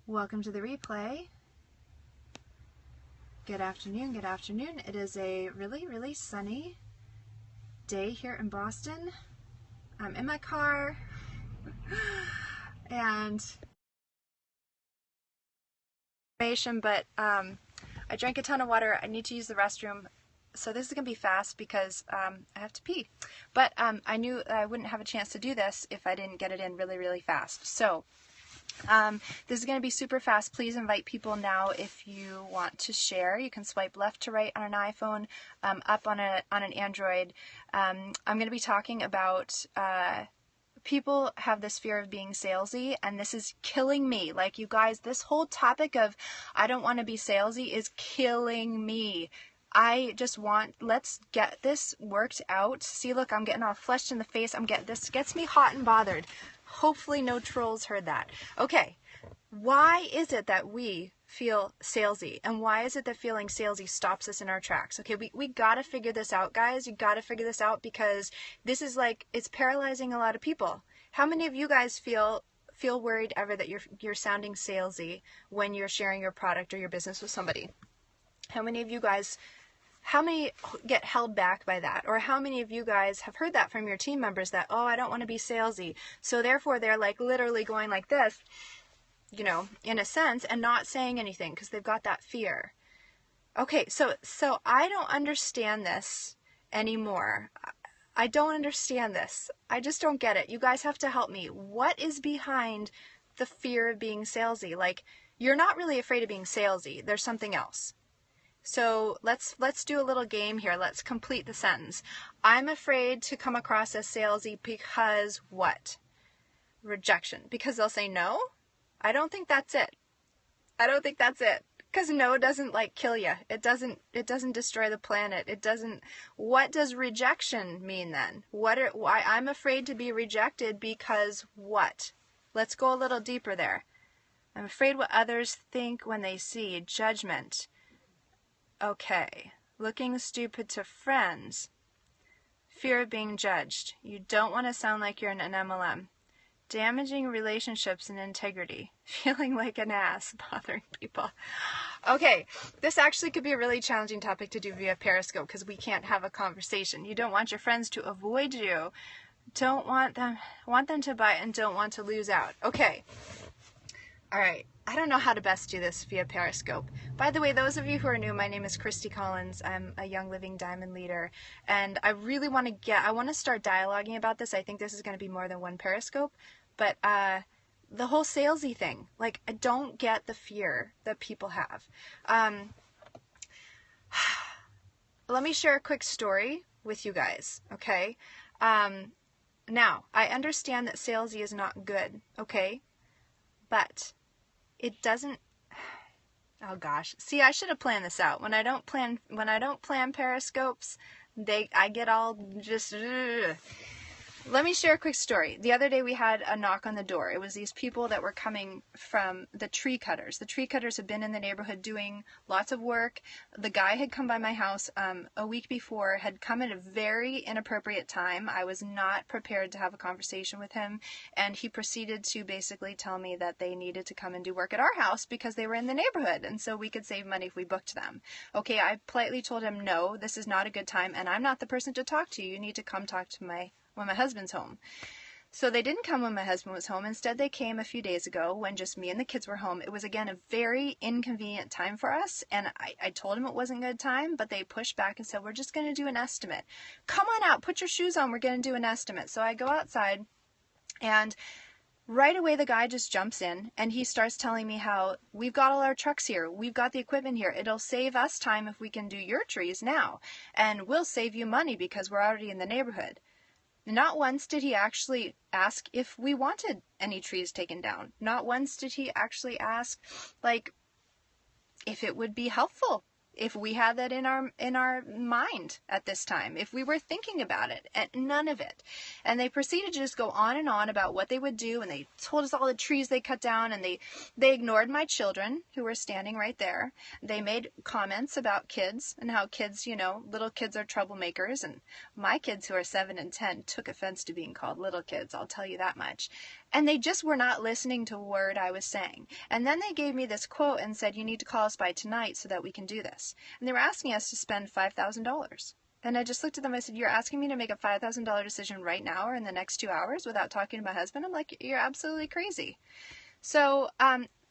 Welcome to the replay. Good afternoon, good afternoon. It is a really, really sunny day here in Boston. I'm in my car and but I drank a ton of water. I need to use the restroom. So this is going to be fast because I have to pee. But I knew I wouldn't have a chance to do this if I didn't get it in really, really fast. So this is going to be super fast. Please invite people now if you want to share. You can swipe left to right on an iPhone, up on an Android. I'm going to be talking about people have this fear of being salesy, and this is killing me. Like, you guys, this whole topic of I don't want to be salesy is killing me. I just want, let's get this worked out. See, look, I'm getting all flushed in the face. This gets me hot and bothered. Hopefully no trolls heard that. Okay, why is it that we feel salesy? And why is it that feeling salesy stops us in our tracks? Okay, we got to figure this out, guys. You got to figure this out, because this is like, it's paralyzing a lot of people. How many of you guys feel worried ever that you're sounding salesy when you're sharing your product or your business with somebody? How many get held back by that? Or how many of you guys have heard that from your team members that, oh, I don't want to be salesy, so therefore they're like literally going like this, you know, in a sense, and not saying anything because they've got that fear. Okay, so I don't understand this anymore. I don't understand this. I just don't get it. You guys have to help me. What is behind the fear of being salesy? Like, you're not really afraid of being salesy. There's something else. So let's do a little game here. Let's complete the sentence. I'm afraid to come across as salesy because what? Rejection. Because they'll say no? I don't think that's it. I don't think that's it. Because no doesn't like kill you. It doesn't destroy the planet. It doesn't. What does rejection mean then? Why I'm afraid to be rejected because what? Let's go a little deeper there. I'm afraid what others think when they see judgment. Okay, looking stupid to friends, fear of being judged, you don't want to sound like you're in an MLM, damaging relationships and integrity, feeling like an ass, bothering people. Okay, this actually could be a really challenging topic to do via Periscope because we can't have a conversation. You don't want your friends to avoid you, want them to buy and don't want to lose out. Okay, all right. I don't know how to best do this via Periscope. By the way, those of you who are new, my name is Christy Collins. I'm a Young Living Diamond leader, and I really want to start dialoguing about this. I think this is going to be more than one Periscope, but the whole salesy thing, like, I don't get the fear that people have. Let me share a quick story with you guys, okay? Now, I understand that salesy is not good, okay? But it doesn't, oh gosh. See, I should have planned this out. When I don't plan Periscopes, I get all just, ugh. Let me share a quick story. The other day we had a knock on the door. It was these people that were coming from the tree cutters. The tree cutters have been in the neighborhood doing lots of work. The guy had come by my house a week before, had come at a very inappropriate time. I was not prepared to have a conversation with him, and he proceeded to basically tell me that they needed to come and do work at our house because they were in the neighborhood, and so we could save money if we booked them. Okay, I politely told him, no, this is not a good time, and I'm not the person to talk to. You need to come talk to when my husband's home. So they didn't come when my husband was home. Instead, they came a few days ago when just me and the kids were home. It was, again, a very inconvenient time for us, and I told him it wasn't a good time, but they pushed back and said, we're just going to do an estimate. Come on out, put your shoes on, we're going to do an estimate. So I go outside, and right away the guy just jumps in, and he starts telling me how we've got all our trucks here, we've got the equipment here, it'll save us time if we can do your trees now, and we'll save you money because we're already in the neighborhood. Not once did he actually ask if we wanted any trees taken down. Not once did he actually ask, like, if it would be helpful, if we had that in our mind at this time, if we were thinking about it, and none of it. And they proceeded to just go on and on about what they would do, and they told us all the trees they cut down, and they ignored my children who were standing right there. They made comments about kids and how kids, little kids are troublemakers, and my kids who are 7 and 10 took offense to being called little kids, I'll tell you that much. And they just were not listening to a word I was saying. And then they gave me this quote and said, you need to call us by tonight so that we can do this. And they were asking us to spend $5,000. And I just looked at them. I said, you're asking me to make a $5,000 decision right now or in the next 2 hours without talking to my husband? I'm like, you're absolutely crazy. So,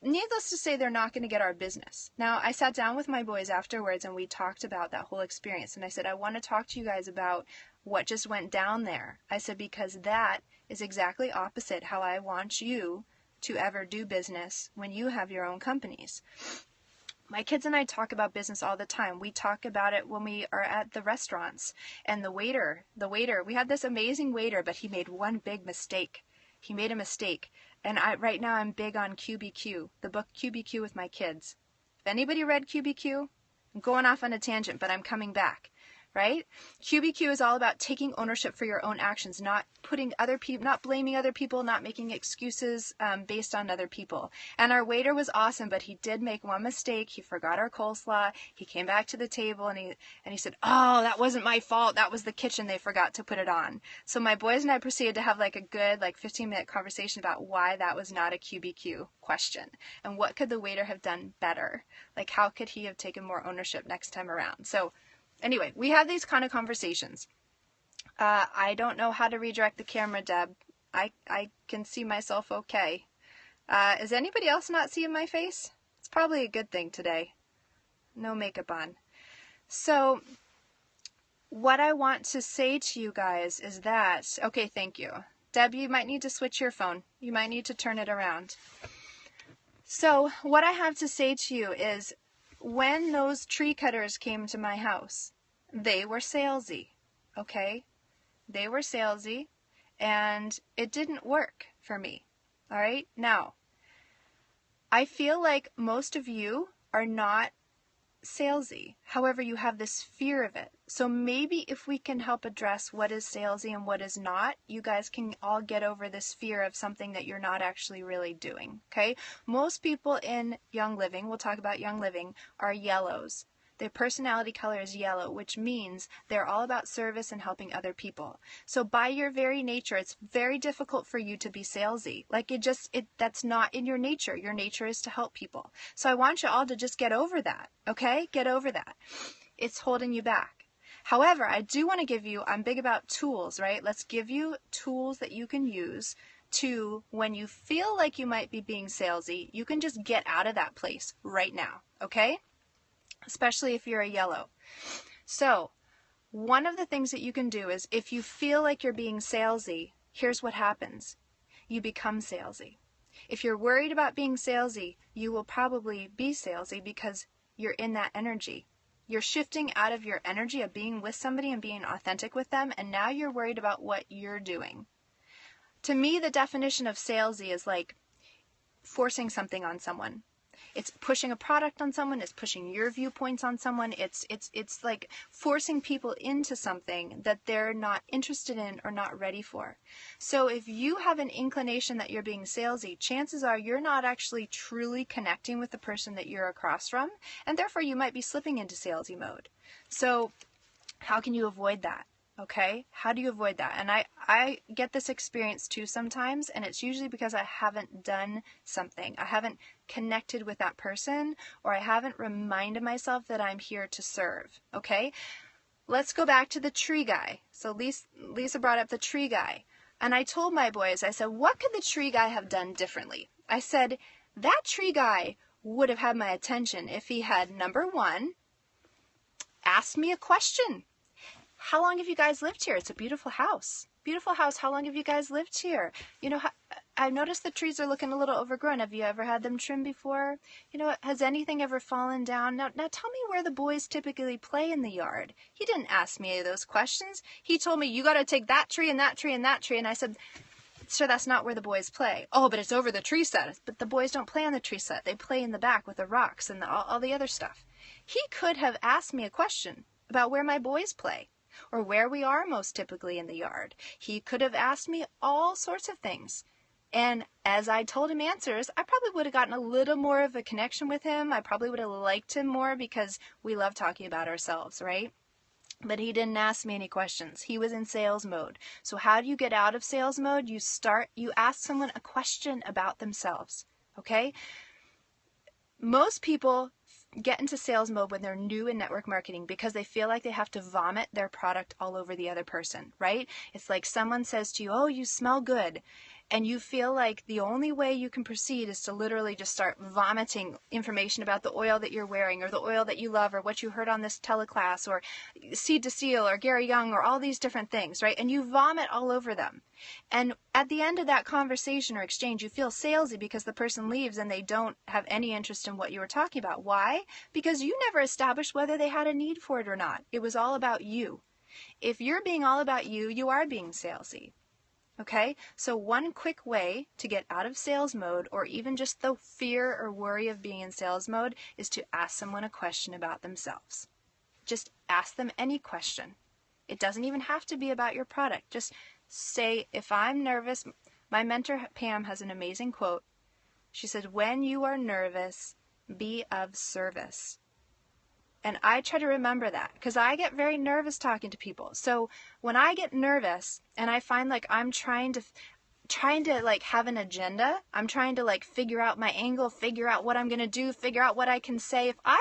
needless to say, they're not going to get our business. Now, I sat down with my boys afterwards and we talked about that whole experience. And I said, I want to talk to you guys about what just went down there. I said, because that is exactly opposite how I want you to ever do business when you have your own companies. My kids and I talk about business all the time. We talk about it when we are at the restaurants. And the waiter, we had this amazing waiter, but he made one big mistake. He made a mistake. And right now I'm big on QBQ, the book QBQ with my kids. If anybody read QBQ, I'm going off on a tangent, but I'm coming back. Right? QBQ is all about taking ownership for your own actions, not putting other people, not blaming other people, not making excuses based on other people. And our waiter was awesome, but he did make one mistake. He forgot our coleslaw. He came back to the table and he said, "Oh, that wasn't my fault. That was the kitchen. They forgot to put it on." So my boys and I proceeded to have like a good 15-minute conversation about why that was not a QBQ question and what could the waiter have done better. Like how could he have taken more ownership next time around? So anyway, we have these kind of conversations. I don't know how to redirect the camera, Deb. I can see myself okay. Is anybody else not seeing my face? It's probably a good thing today. No makeup on. So, what I want to say to you guys is that, okay, thank you. Deb, you might need to switch your phone. You might need to turn it around. So, what I have to say to you is, when those tree cutters came to my house, they were salesy, okay? They were salesy, and it didn't work for me, all right? Now, I feel like most of you are not salesy. However, you have this fear of it. So maybe if we can help address what is salesy and what is not, you guys can all get over this fear of something that you're not actually really doing, okay? Most people in Young Living, we'll talk about Young Living, are yellows. Their personality color is yellow, which means they're all about service and helping other people. So by your very nature, it's very difficult for you to be salesy. Like that's not in your nature. Your nature is to help people. So I want you all to just get over that, okay? Get over that. It's holding you back. However, I do want to give you, I'm big about tools, right? Let's give you tools that you can use to, when you feel like you might be being salesy, you can just get out of that place right now, okay? Especially if you're a yellow. So, one of the things that you can do is if you feel like you're being salesy, here's what happens. You become salesy. If you're worried about being salesy, you will probably be salesy because you're in that energy. You're shifting out of your energy of being with somebody and being authentic with them, and now you're worried about what you're doing. To me, the definition of salesy is like forcing something on someone. It's pushing a product on someone. It's pushing your viewpoints on someone. It's like forcing people into something that they're not interested in or not ready for. So if you have an inclination that you're being salesy, chances are you're not actually truly connecting with the person that you're across from, and therefore you might be slipping into salesy mode. So how can you avoid that? Okay, how do you avoid that? And I get this experience too sometimes, and it's usually because I haven't done something. I haven't connected with that person, or I haven't reminded myself that I'm here to serve. Okay, let's go back to the tree guy. So Lisa brought up the tree guy. And I told my boys, I said, what could the tree guy have done differently? I said, that tree guy would have had my attention if he had, number one, asked me a question. How long have you guys lived here? It's a beautiful house. Beautiful house. How long have you guys lived here? You know, I've noticed the trees are looking a little overgrown. Have you ever had them trimmed before? You know, has anything ever fallen down? Now tell me where the boys typically play in the yard. He didn't ask me any of those questions. He told me, you got to take that tree and that tree and that tree. And I said, sir, that's not where the boys play. Oh, but it's over the tree set. But the boys don't play on the tree set. They play in the back with the rocks and all the other stuff. He could have asked me a question about where my boys play, or where we are most typically in the yard. He could have asked me all sorts of things. And as I told him answers, I probably would have gotten a little more of a connection with him. I probably would have liked him more because we love talking about ourselves, right? but he didn't ask me any questions. He was in sales mode. So how do you get out of sales mode? You ask someone a question about themselves, okay? Most people get into sales mode when they're new in network marketing because they feel like they have to vomit their product all over the other person, right? It's like someone says to you, oh, you smell good. And you feel like the only way you can proceed is to literally just start vomiting information about the oil that you're wearing or the oil that you love or what you heard on this teleclass or Seed to Seal or Gary Young or all these different things, right? And you vomit all over them. And at the end of that conversation or exchange, you feel salesy because the person leaves and they don't have any interest in what you were talking about. Why? Because you never established whether they had a need for it or not. It was all about you. If you're being all about you, you are being salesy. Okay, so one quick way to get out of sales mode or even just the fear or worry of being in sales mode is to ask someone a question about themselves. Just ask them any question. It doesn't even have to be about your product. Just say, if I'm nervous, my mentor Pam has an amazing quote. She said, when you are nervous, be of service. And I try to remember that because I get very nervous talking to people. So when I get nervous and I find like I'm trying to like have an agenda, I'm trying to like figure out my angle, figure out what I'm going to do, figure out what I can say. If I'm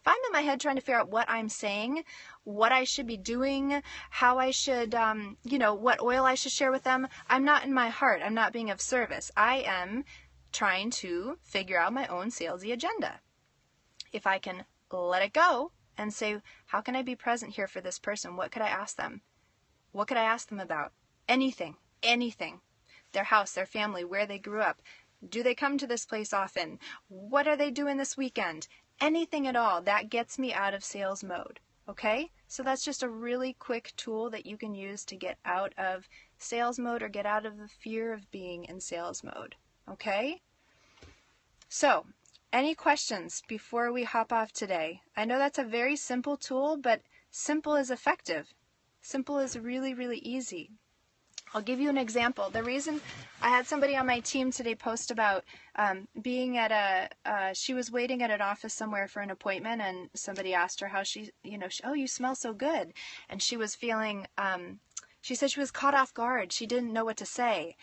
in my head trying to figure out what I'm saying, what I should be doing, how I should, what oil I should share with them, I'm not in my heart. I'm not being of service. I am trying to figure out my own salesy agenda. If I can let it go and say, how can I be present here for this person? What could I ask them? What could I ask them about? Anything. Their house, their family, where they grew up. Do they come to this place often? What are they doing this weekend? Anything at all. That gets me out of sales mode. Okay? So that's just a really quick tool that you can use to get out of sales mode or get out of the fear of being in sales mode. Okay? So, any questions before we hop off today? I know that's a very simple tool, but simple is effective. Simple is really, really easy. I'll give you an example. The reason I had somebody on my team today post about being at she was waiting at an office somewhere for an appointment, and somebody asked her how oh, you smell so good. And she was feeling, she said she was caught off guard. She didn't know what to say.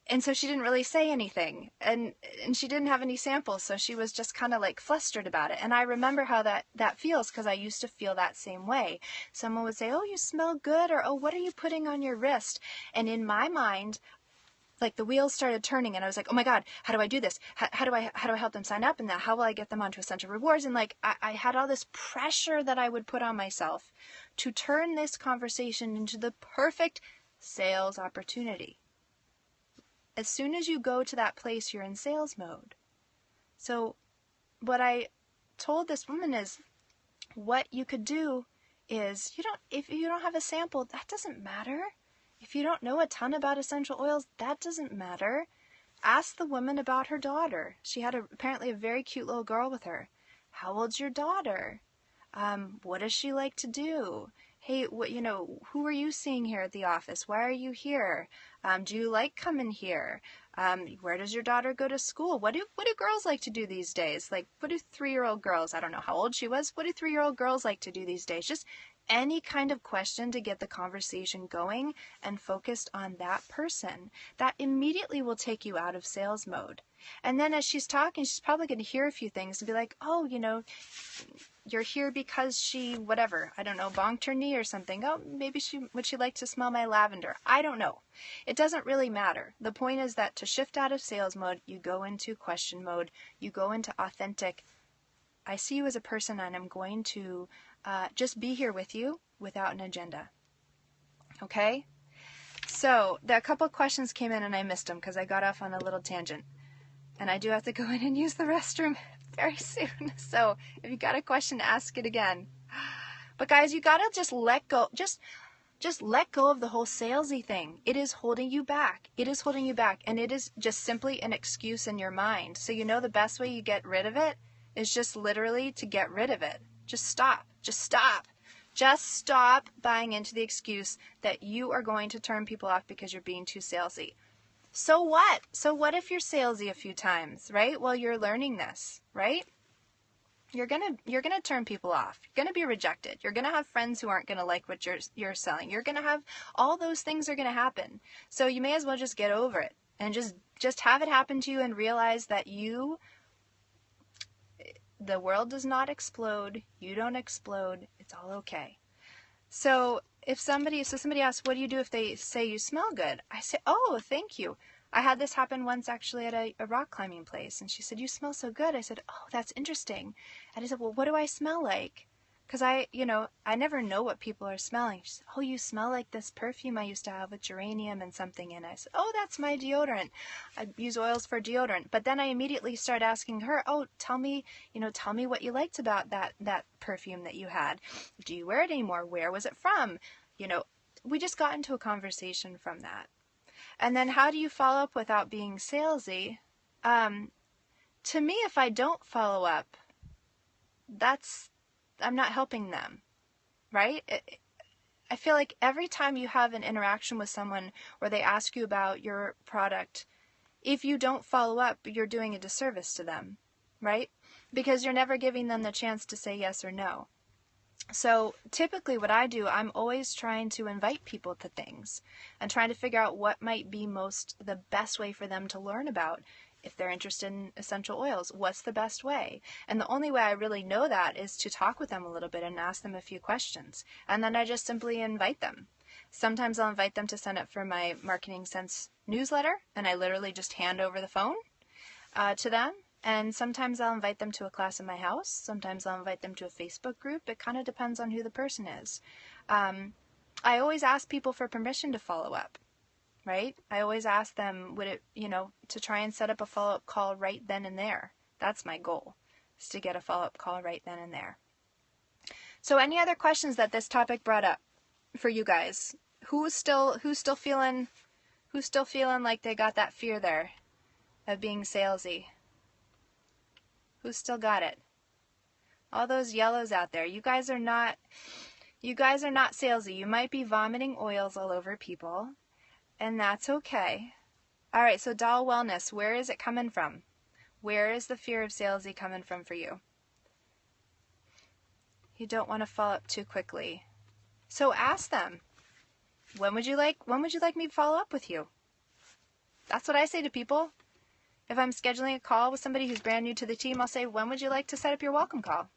And so she didn't really say anything, and she didn't have any samples, so she was just kind of like flustered about it. And I remember how that feels because I used to feel that same way. Someone would say, oh, you smell good, or oh, what are you putting on your wrist? And in my mind, like the wheels started turning, and I was like, oh my God, how do I do this? How do I help them sign up? And how will I get them onto Essential Rewards? And like I had all this pressure that I would put on myself to turn this conversation into the perfect sales opportunity. As soon as you go to that place, you're in sales mode. So what I told this woman is, what you could do is, if you don't have a sample, that doesn't matter. If you don't know a ton about essential oils, that doesn't matter. Ask the woman about her daughter. She had apparently a very cute little girl with her. How old's your daughter? What does she like to do? Hey, who are you seeing here at the office? Why are you here? Do you like coming here? Where does your daughter go to school? What do girls like to do these days? Like, what do 3-year-old girls, I don't know how old she was, what do 3-year-old girls like to do these days? Just any kind of question to get the conversation going and focused on that person. That immediately will take you out of sales mode. And then as she's talking, she's probably going to hear a few things and be like, oh, you're here because she, whatever, I don't know, bonked her knee or something. Oh, maybe would she like to smell my lavender? I don't know. It doesn't really matter. The point is that to shift out of sales mode, you go into question mode. You go into authentic. I see you as a person, and I'm going to just be here with you without an agenda. Okay? So a couple of questions came in and I missed them because I got off on a little tangent. And I do have to go in and use the restroom very soon. So if you got a question, ask it again. But guys, you got to just let go. Just let go of the whole salesy thing. It is holding you back. It is holding you back. And it is just simply an excuse in your mind. So the best way you get rid of it is just literally to get rid of it. Just stop. Just stop. Just stop buying into the excuse that you are going to turn people off because you're being too salesy. So what? So what if you're salesy a few times, right? Well, you're learning this, right? You're gonna turn people off. You're gonna be rejected. You're gonna have friends who aren't gonna like what you're selling. You're gonna have all those things are gonna happen. So you may as well just get over it and just have it happen to you and realize that the world does not explode. You don't explode. It's all okay. So somebody asks, what do you do if they say you smell good? I say, oh, thank you. I had this happen once actually at a rock climbing place, and she said, you smell so good. I said, oh, that's interesting. And I said, well, what do I smell like? Because I never know what people are smelling. She said, oh, you smell like this perfume I used to have with geranium and something in it. I said, oh, that's my deodorant. I use oils for deodorant. But then I immediately start asking her, oh, tell me what you liked about that perfume that you had. Do you wear it anymore? Where was it from? We just got into a conversation from that. And then how do you follow up without being salesy? To me, if I don't follow up, I'm not helping them, right? I feel like every time you have an interaction with someone where they ask you about your product, if you don't follow up, you're doing a disservice to them, right? Because you're never giving them the chance to say yes or no. So typically what I do, I'm always trying to invite people to things and trying to figure out what might be the best way for them to learn about. If they're interested in essential oils, what's the best way? And the only way I really know that is to talk with them a little bit and ask them a few questions. And then I just simply invite them. Sometimes I'll invite them to sign up for my Marketing Sense newsletter, and I literally just hand over the phone to them. And sometimes I'll invite them to a class in my house. Sometimes I'll invite them to a Facebook group. It kind of depends on who the person is. I always ask people for permission to follow up, right? I always ask them, to try and set up a follow-up call right then and there. That's my goal, is to get a follow-up call right then and there. So any other questions that this topic brought up for you guys? Who's still feeling like they got that fear there of being salesy? Who's still got it? All those yellows out there. You guys are not salesy. You might be vomiting oils all over people, and that's okay. All right, so Doll Wellness, where is it coming from? Where is the fear of salesy coming from for you? You don't want to follow up too quickly. So ask them, when would you like me to follow up with you? That's what I say to people. If I'm scheduling a call with somebody who's brand new to the team, I'll say, when would you like to set up your welcome call?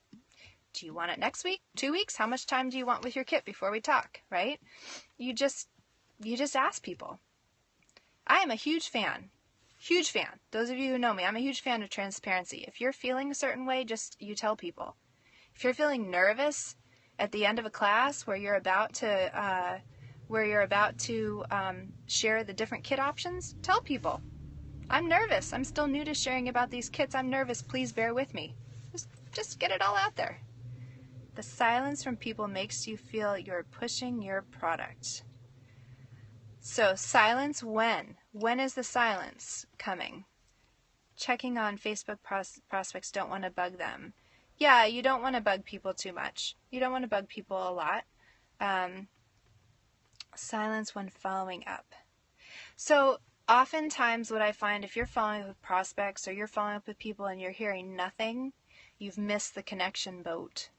Do you want it next week? 2 weeks? How much time do you want with your kit before we talk, right? You just ask people. I am a huge fan. Those of you who know me, I'm a huge fan of transparency. If you're feeling a certain way, you tell people. If you're feeling nervous at the end of a class where you're about to share the different kit options, tell people. I'm nervous. I'm still new to sharing about these kits. I'm nervous. Please bear with me. Just get it all out there. The silence from people makes you feel you're pushing your product. So silence when? When is the silence coming? Checking on Facebook prospects, don't want to bug them. Yeah, you don't want to bug people too much. You don't want to bug people a lot. Silence when following up. So oftentimes what I find, if you're following up with prospects or you're following up with people and you're hearing nothing, you've missed the connection boat.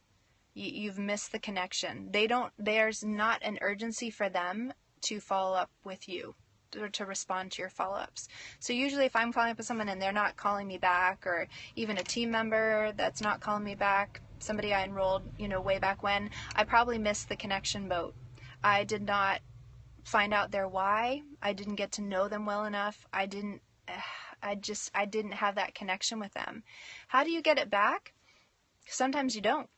You've missed the connection. There's not an urgency for them to follow up with you or to respond to your follow-ups. So usually if I'm following up with someone and they're not calling me back, or even a team member that's not calling me back, somebody I enrolled, way back when, I probably missed the connection boat. I did not find out their why. I didn't get to know them well enough. I didn't have that connection with them. How do you get it back? Sometimes you don't.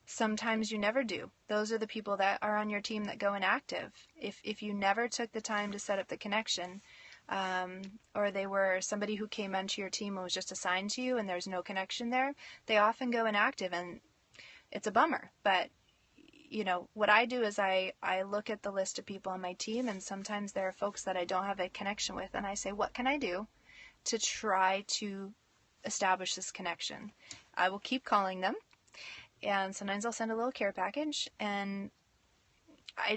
Sometimes you never do. Those are the people that are on your team that go inactive. If you never took the time to set up the connection, or they were somebody who came onto your team and was just assigned to you and there's no connection there, they often go inactive, and it's a bummer. But what I do is I look at the list of people on my team, and sometimes there are folks that I don't have a connection with, and I say, what can I do to try to establish this connection? I will keep calling them, and sometimes I'll send a little care package, and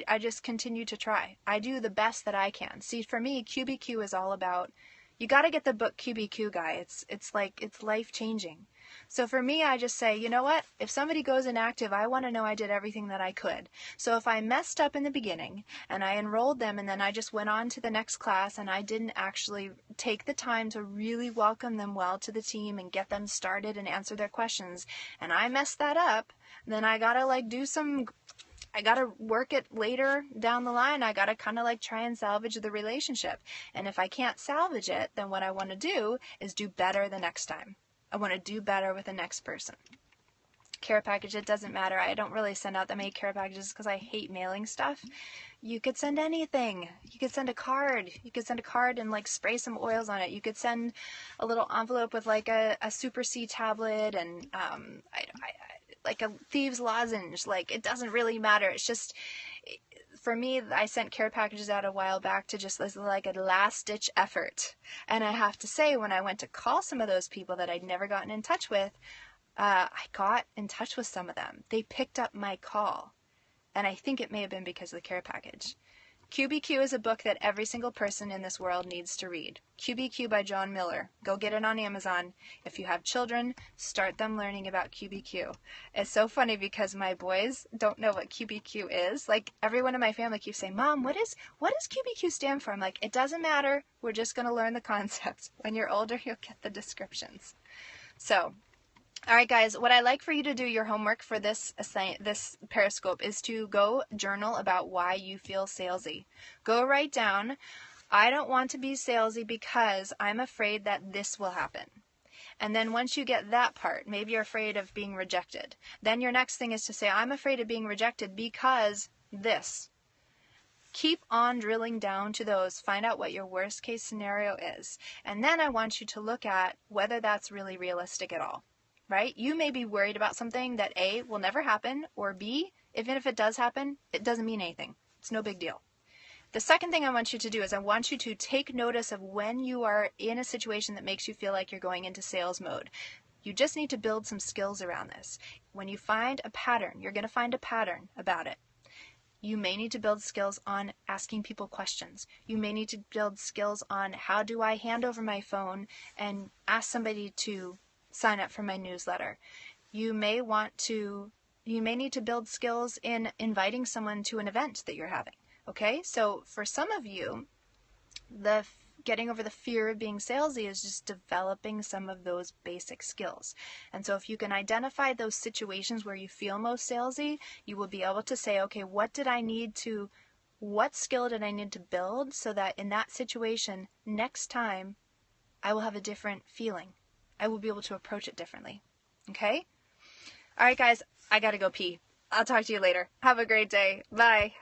I just continue to try. I do the best that I can. See, for me, QBQ is all about, You got to get the book QBQ, guy. It's life-changing. So for me, I just say, you know what? If somebody goes inactive, I want to know I did everything that I could. So if I messed up in the beginning and I enrolled them and then I just went on to the next class and I didn't actually take the time to really welcome them well to the team and get them started and answer their questions, and I messed that up, then I got to I got to work it later down the line. I got to kind of try and salvage the relationship. And if I can't salvage it, then what I want to do is do better the next time. I want to do better with the next person. Care package, it doesn't matter. I don't really send out that many care packages because I hate mailing stuff. You could send anything. You could send a card. You could send a card and spray some oils on it. You could send a little envelope with a Super C tablet and a thieves lozenge. It doesn't really matter. It's just, for me, I sent care packages out a while back to just as a last-ditch effort. And I have to say, when I went to call some of those people that I'd never gotten in touch with, I got in touch with some of them. They picked up my call. And I think it may have been because of the care package. QBQ is a book that every single person in this world needs to read. QBQ by John Miller. Go get it on Amazon. If you have children, start them learning about QBQ. It's so funny because my boys don't know what QBQ is. Everyone in my family keeps saying, Mom, what does QBQ stand for? I'm like, it doesn't matter. We're just going to learn the concepts. When you're older, you'll get the descriptions. So, all right, guys, what I'd like for you to do, your homework for this Periscope, is to go journal about why you feel salesy. Go write down, I don't want to be salesy because I'm afraid that this will happen. And then once you get that part, maybe you're afraid of being rejected. Then your next thing is to say, I'm afraid of being rejected because this. Keep on drilling down to those. Find out what your worst case scenario is. And then I want you to look at whether that's really realistic at all. Right? You may be worried about something that A, will never happen, or B, even if it does happen, it doesn't mean anything. It's no big deal. The second thing I want you to do is I want you to take notice of when you are in a situation that makes you feel like you're going into sales mode. You just need to build some skills around this. When you find a pattern, you're going to find a pattern about it. You may need to build skills on asking people questions. You may need to build skills on how do I hand over my phone and ask somebody to sign up for my newsletter. You may need to build skills in inviting someone to an event that you're having. Okay? So for some of you, getting over the fear of being salesy is just developing some of those basic skills. And so if you can identify those situations where you feel most salesy, you will be able to say, okay, what skill did I need to build so that in that situation, next time, I will have a different feeling. I will be able to approach it differently. Okay? All right, guys, I gotta go pee. I'll talk to you later. Have a great day. Bye.